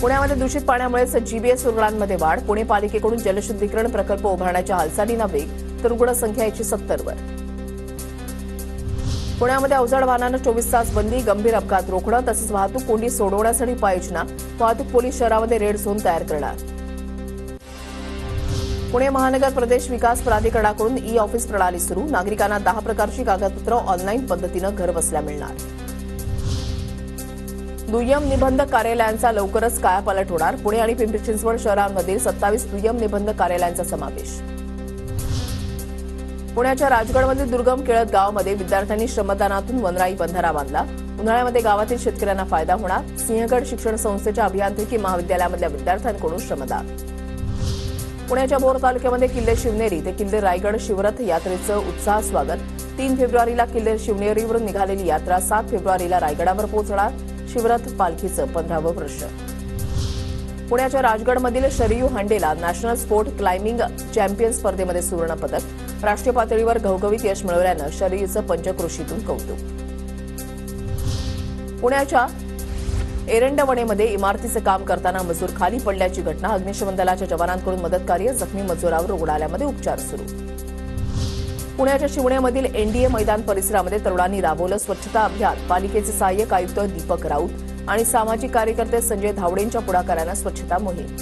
पुण्यामध्ये दूषित पाण्यामुळेच जीबीएस रुग्णांमध्ये वाढ. पुणे पालिकेकडून जलशुद्धीकरण प्रकल्प उभारण्याच्या हालचालींना वेग, तर रुग्णसंख्या 170 वर. पुण्यामध्ये अवजड वाहनांना 24 तास बंदी. गंभीर अपघात रोखणं तसंच वाहतूक कोंडी सोडवण्यासाठी उपाययोजना. वाहतूक पोलीस शहरामध्ये रेड झोन तयार करणार. पुणे महानगर प्रदेश विकास प्राधिकरणाकडून ई ऑफिस प्रणाली सुरू. नागरिकांना 10 प्रकारची कागदपत्र ऑनलाईन पद्धतीनं घरबसल्या मिळणार. दुय्यम निबंधक कार्यालयांचा लवकरच कायापालट होणार. पुणे आणि पिंपरी चिंचवड शहरांमधील 27 दुय्यम निबंधक कार्यालयांचा समावेश. पुण्याच्या राजगडमधील दुर्गम केळत गावामध्ये विद्यार्थ्यांनी श्रमदानातून वनराई बंधारा बांधला. उन्हाळ्यामध्ये गावातील शेतकऱ्यांना फायदा होणार. सिंहगड शिक्षण संस्थेच्या अभियांत्रिकी महाविद्यालयामधल्या विद्यार्थ्यांकडून श्रमदान. पुण्याच्या भोर तालुक्यामध्ये किल्ले शिवनेरी ते किल्ले रायगड शिवरथ यात्रेचं उत्साह स्वागत. 3 फेब्रुवारीला किल्ले शिवनेरीवरून निघालेली यात्रा 7 फेब्रुवारीला रायगडावर पोहोचणार. शिवरथ पालखीचं 15वं वर्ष. पुण्याच्या राजगडमधील शरयू हंडेला नॅशनल स्पोर्ट क्लाइम्बिंग चॅम्पियन स्पर्धेमध्ये सुवर्ण पदक. राष्ट्रीय पातळीवर घवघवीत यश मिळवल्यानं शरयूचं पंचक्रोशीतून कौतुक. पुण्याच्या एरंडवणेमध्ये इमारतीचं काम करताना मजूर खाली पडल्याची घटना. अग्निशमन दलाच्या जवानांकडून मदत कार्य. जखमी मजुरावर रुग्णालयामध्ये उपचार सुरू. पुण्याच्या शिवण्यामधील एनडीए मैदान परिसरामध्ये तरुणांनी राबवलं स्वच्छता अभियान. पालिकेचे सहाय्यक आयुक्त दीपक राऊत आणि सामाजिक कार्यकर्ते संजय धावडेंच्या पुढाकारानं स्वच्छता मोहीम.